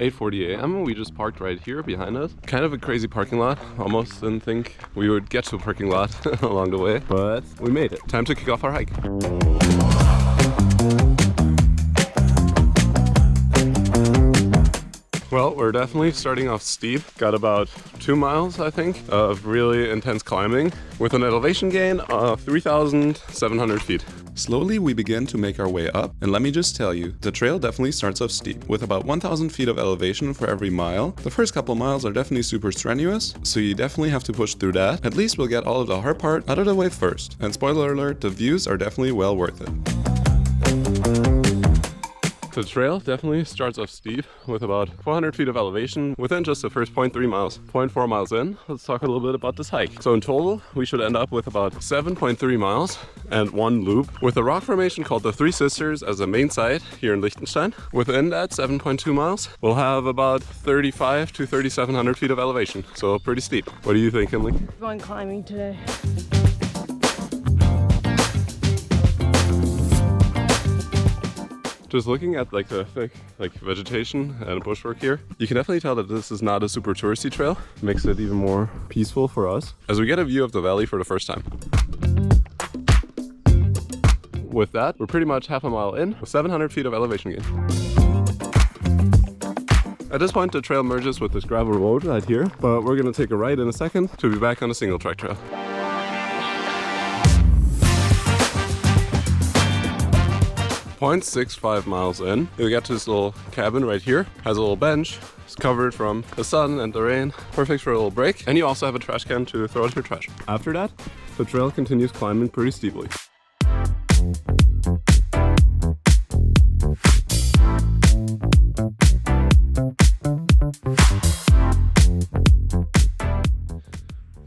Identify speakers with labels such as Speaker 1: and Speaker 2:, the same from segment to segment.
Speaker 1: 8:40 a.m. We just parked right here behind us. Kind of a crazy parking lot. Almost didn't think we would get to a parking lot along the way, but we made it. Time to kick off our hike. Well, we're definitely starting off steep. Got about 2 miles, I think, of really intense climbing with an elevation gain of 3,700 feet. Slowly, we begin to make our way up, and let me just tell you, the trail definitely starts off steep, with about 1,000 feet of elevation for every mile. The first couple miles are definitely super strenuous, so you definitely have to push through that. At least we'll get all of the hard part out of the way first. And spoiler alert, the views are definitely well worth it. The trail definitely starts off steep with about 400 feet of elevation within just the first 0.3 miles. 0.4 miles in, let's talk a little bit about this hike. So in total, we should end up with about 7.3 miles and one loop with a rock formation called the Drei Schwestern as the main site here in Liechtenstein. Within that 7.2 miles, we'll have about 35 to 3,700 feet of elevation. So pretty steep. What do you think, Emily?
Speaker 2: I'm going climbing today.
Speaker 1: Just looking at like the thick vegetation and bushwork here, you can definitely tell that this is not a super touristy trail. It makes it even more peaceful for us as we get a view of the valley for the first time. With that, we're pretty much half a mile in with 700 feet of elevation gain. At this point, the trail merges with this gravel road right here, but we're gonna take a right in a second to be back on a single track trail. 0.65 miles in, you'll get to this little cabin right here. Has a little bench. It's covered from the sun and the rain. Perfect for a little break. And you also have a trash can to throw out your trash. After that, the trail continues climbing pretty steeply.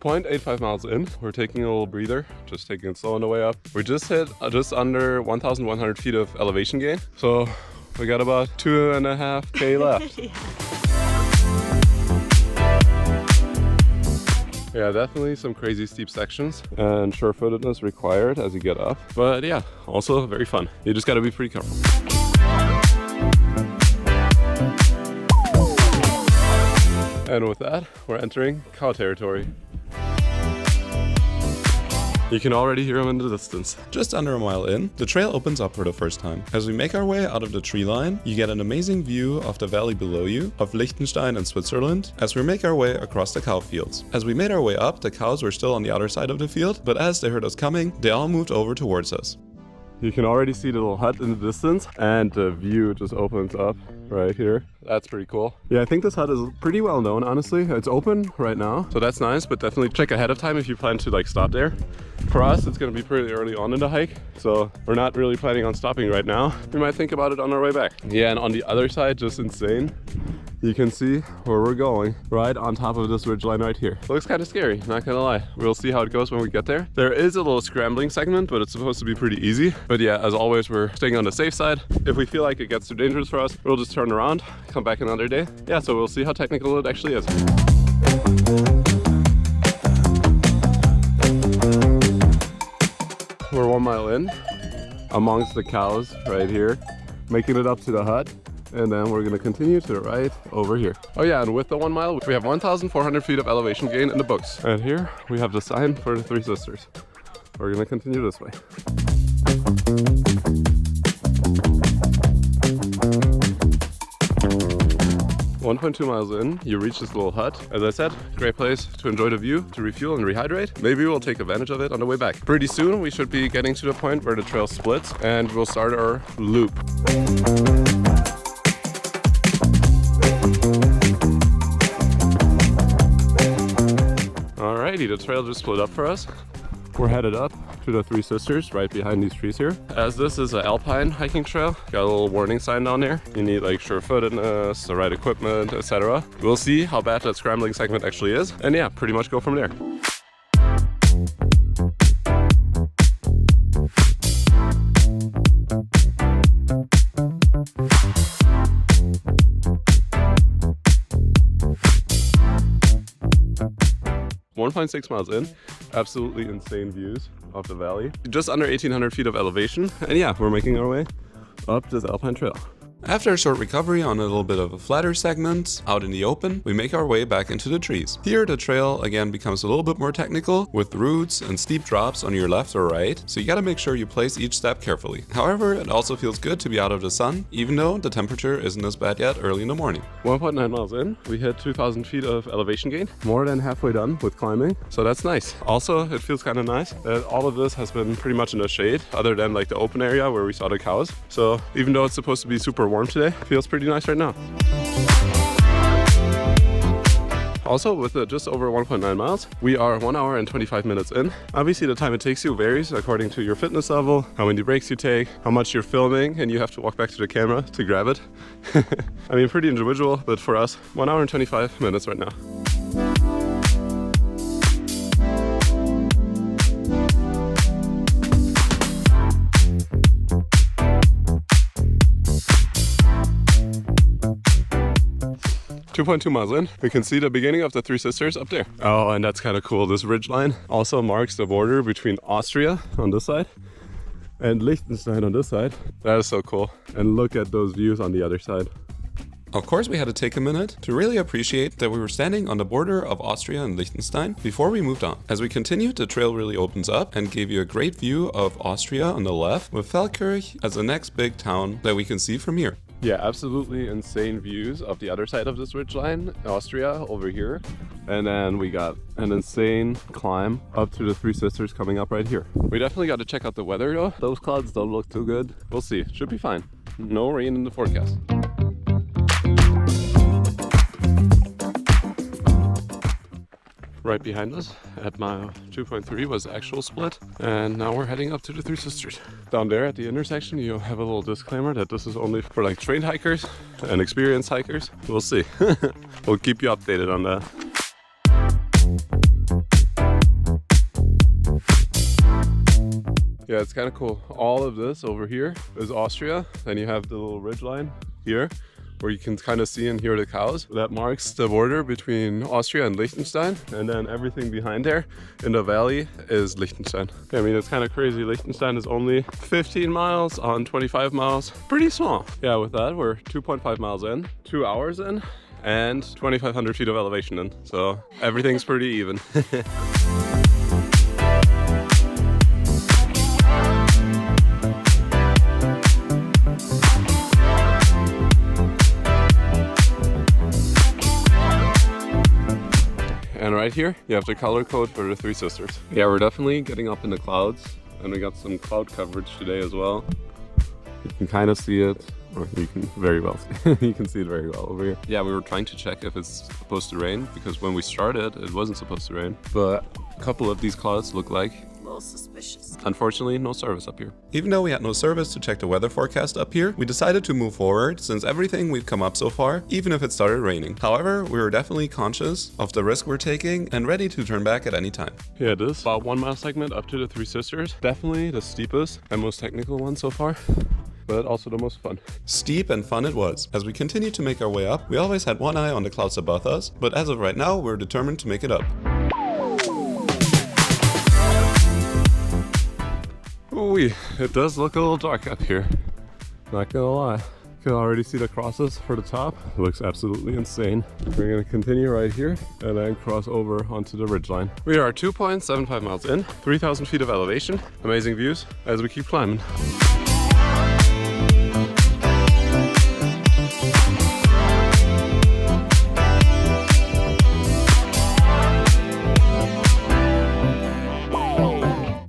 Speaker 1: .85 miles in, we're taking a little breather, just taking it slow on the way up. We just hit just under 1,100 feet of elevation gain, so we got about 2.5K left. Yeah, definitely some crazy steep sections and sure-footedness required as you get up, but yeah, also very fun. You just gotta be pretty careful. And with that, we're entering cow territory. You can already hear them in the distance. Just under a mile in, the trail opens up for the first time. As we make our way out of the tree line, you get an amazing view of the valley below you, of Liechtenstein and Switzerland, as we make our way across the cow fields. As we made our way up, the cows were still on the other side of the field, but as they heard us coming, they all moved over towards us. You can already see the little hut in the distance, and the view just opens up right here. That's pretty cool. Yeah, I think this hut is pretty well known, honestly. It's open right now, so that's nice, but definitely check ahead of time if you plan to stop there. For us, it's gonna be pretty early on in the hike, so we're not really planning on stopping right now. We might think about it on our way back. Yeah, and on the other side, just insane. You can see where we're going, right on top of this ridgeline right here. Looks kind of scary, not gonna lie. We'll see how it goes when we get there. There is a little scrambling segment, but it's supposed to be pretty easy. But yeah, as always, we're staying on the safe side. If we feel like it gets too dangerous for us, we'll just turn around, come back another day. Yeah, so we'll see how technical it actually is. We're 1 mile in, amongst the cows right here, making it up to the hut. And then we're gonna continue to the right over here. Oh yeah, and with the 1 mile, we have 1,400 feet of elevation gain in the books. And here we have the sign for the Drei Schwestern. We're gonna continue this way. .2 miles in, you reach this little hut. As I said, great place to enjoy the view, to refuel and rehydrate. Maybe we'll take advantage of it on the way back. Pretty soon, we should be getting to the point where the trail splits and we'll start our loop. Alrighty, the trail just split up for us. We're headed up to the Drei Schwestern right behind these trees here. As this is an alpine hiking trail, got a little warning sign down there. You need sure-footedness, the right equipment, etc. We'll see how bad that scrambling segment actually is. And yeah, pretty much go from there. 1.6 miles in, absolutely insane views of the valley. Just under 1,800 feet of elevation, and yeah, we're making our way up this alpine trail. After a short recovery on a little bit of a flatter segment, out in the open, we make our way back into the trees. Here the trail again becomes a little bit more technical, with roots and steep drops on your left or right, so you gotta make sure you place each step carefully. However, it also feels good to be out of the sun, even though the temperature isn't as bad yet early in the morning. 1.9 miles in, we hit 2,000 feet of elevation gain. More than halfway done with climbing, so that's nice. Also, it feels kind of nice that all of this has been pretty much in the shade, other than like the open area where we saw the cows. So even though it's supposed to be super warm today, it feels pretty nice right now. Also, with just over 1.9 miles, we are 1 hour and 25 minutes in. Obviously, the time it takes you varies according to your fitness level, how many breaks you take, how much you're filming, and you have to walk back to the camera to grab it. I mean, pretty individual, but for us, 1 hour and 25 minutes right now. .2 miles in, we can see the beginning of the Three Sisters up there. Oh, and that's kind of cool. This ridgeline also marks the border between Austria on this side and Liechtenstein on this side. That is so cool. And look at those views on the other side. Of course, we had to take a minute to really appreciate that we were standing on the border of Austria and Liechtenstein before we moved on. As we continued, the trail really opens up and gave you a great view of Austria on the left, with Feldkirch as the next big town that we can see from here. Yeah, absolutely insane views of the other side of this ridgeline, Austria over here. And then we got an insane climb up to the Three Sisters coming up right here. We definitely got to check out the weather though. Those clouds don't look too good. We'll see. Should be fine. No rain in the forecast. Right behind us at mile 2.3 was the actual split, and now we're heading up to the Three Sisters. Down there at the intersection you have a little disclaimer that this is only for like trained hikers and experienced hikers. We'll see. We'll keep you updated on that. Yeah, it's kind of cool. All of this over here is Austria. Then you have the little ridgeline here, where you can kind of see and hear the cows. That marks the border between Austria and Liechtenstein. And then everything behind there in the valley is Liechtenstein. I mean, it's kind of crazy. Liechtenstein is only 15 miles on 25 miles. Pretty small. Yeah, with that, we're 2.5 miles in, 2 hours in, and 2,500 feet of elevation in. So everything's pretty even. And right here, you have the color code for the Three Sisters. Yeah, we're definitely getting up in the clouds, and we got some cloud coverage today as well. You can kind of see it, or you can very well see it. You can see it very well over here. Yeah, we were trying to check if it's supposed to rain, because when we started, it wasn't supposed to rain. But a couple of these clouds look like a little suspicious. Unfortunately, no service up here. Even though we had no service to check the weather forecast up here, we decided to move forward since everything we've come up so far, even if it started raining. However, we were definitely conscious of the risk we're taking and ready to turn back at any time. Yeah, this about 1 mile segment up to the Three Sisters. Definitely the steepest and most technical one so far, but also the most fun. Steep and fun it was. As we continued to make our way up, we always had one eye on the clouds above us, but as of right now, we're determined to make it up. Ooh, it does look a little dark up here. Not gonna lie. You can already see the crosses for the top. It looks absolutely insane. We're gonna continue right here and then cross over onto the ridgeline. We are 2.75 miles in, 3,000 feet of elevation. Amazing views as we keep climbing.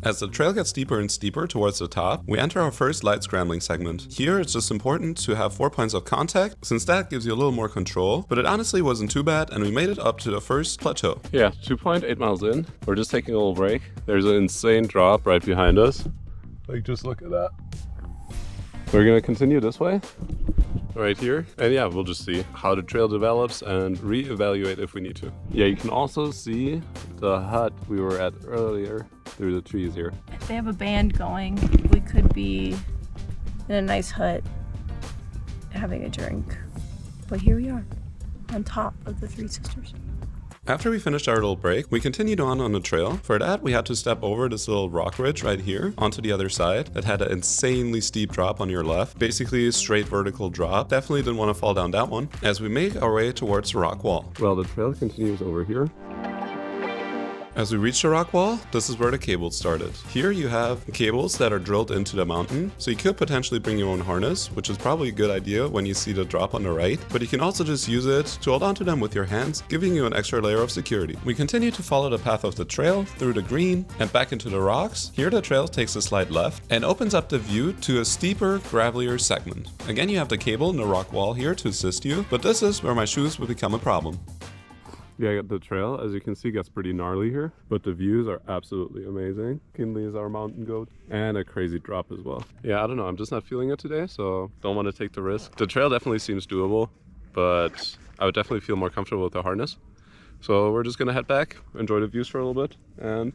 Speaker 1: As the trail gets steeper and steeper towards the top, we enter our first light scrambling segment. Here it's just important to have 4 points of contact, since that gives you a little more control, but it honestly wasn't too bad and we made it up to the first plateau. Yeah, 2.8 miles in, we're just taking a little break. There's an insane drop right behind us. Like, just look at that. We're gonna continue this way, right here, and yeah, we'll just see how the trail develops and re-evaluate if we need to. Yeah, you can also see the hut we were at earlier through the trees here.
Speaker 2: If they have a band going, we could be in a nice hut having a drink. But here we are, on top of the Three Sisters.
Speaker 1: After we finished our little break, we continued on the trail. For that, we had to step over this little rock ridge right here onto the other side that had an insanely steep drop on your left. Basically a straight vertical drop. Definitely didn't want to fall down that one as we make our way towards the rock wall. Well, the trail continues over here. As we reach the rock wall, this is where the cables started. Here you have cables that are drilled into the mountain, so you could potentially bring your own harness, which is probably a good idea when you see the drop on the right, but you can also just use it to hold onto them with your hands, giving you an extra layer of security. We continue to follow the path of the trail through the green and back into the rocks. Here the trail takes a slight left and opens up the view to a steeper, gravelier segment. Again, you have the cable and the rock wall here to assist you, but this is where my shoes will become a problem. Yeah, the trail, as you can see, gets pretty gnarly here, but the views are absolutely amazing. Kinley is our mountain goat, and a crazy drop as well. Yeah, I don't know, I'm just not feeling it today, so don't want to take the risk. The trail definitely seems doable, but I would definitely feel more comfortable with the harness. So we're just gonna head back, enjoy the views for a little bit, and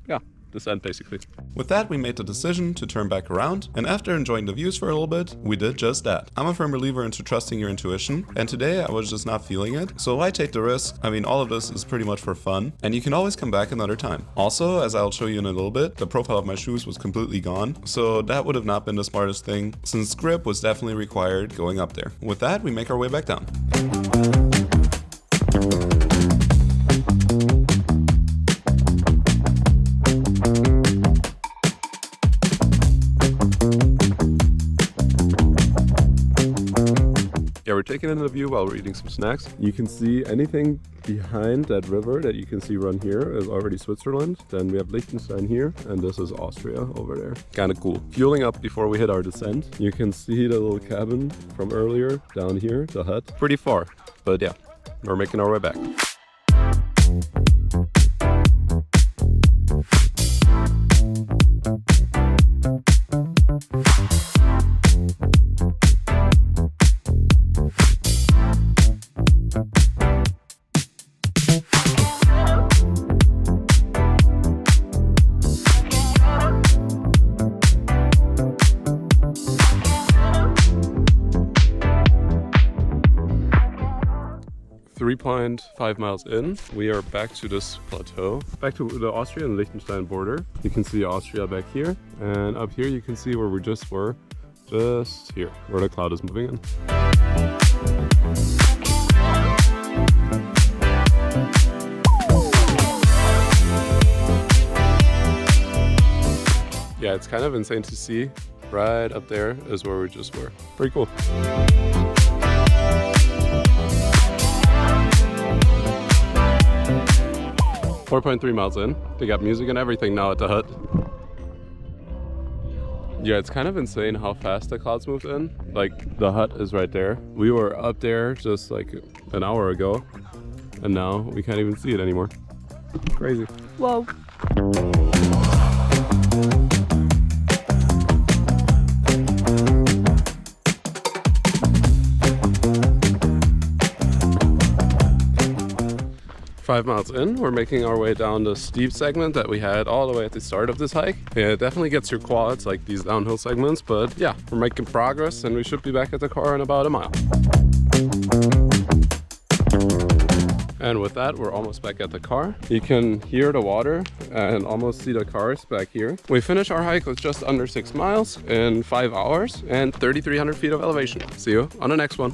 Speaker 1: yeah, descent basically. With that, we made the decision to turn back around, and after enjoying the views for a little bit, we did just that. I'm a firm believer into trusting your intuition, and today I was just not feeling it, so why take the risk? I mean, all of this is pretty much for fun, and you can always come back another time. Also, as I'll show you in a little bit, the profile of my shoes was completely gone, so that would have not been the smartest thing, since grip was definitely required going up there. With that, we make our way back down. Yeah, we're taking in the view while we're eating some snacks. You can see anything behind that river that you can see run here is already Switzerland. Then we have Liechtenstein here, and this is Austria over there. Kind of cool. Fueling up before we hit our descent. You can see the little cabin from earlier down here, the hut. Pretty far, but yeah, we're making our way back. .5 miles in, we are back to this plateau, back to the Austria and Liechtenstein border. You can see Austria back here, and up here you can see where we just were, just here, where the cloud is moving in. Yeah, it's kind of insane to see. Right up there is where we just were. Pretty cool. 4.3 miles in. They got music and everything now at the hut. Yeah, it's kind of insane how fast the clouds moved in. Like, the hut is right there. We were up there just like an hour ago, and now we can't even see it anymore. Crazy.
Speaker 2: Whoa.
Speaker 1: Five miles in, we're making our way down the steep segment that we had all the way at the start of this hike. Yeah, it definitely gets your quads, like these downhill segments, but yeah, we're making progress and we should be back at the car in about a mile. And with that, we're almost back at the car. You can hear the water and almost see the cars back here. We finished our hike with just under 6 miles in 5 hours and 3,300 feet of elevation. See you on the next one.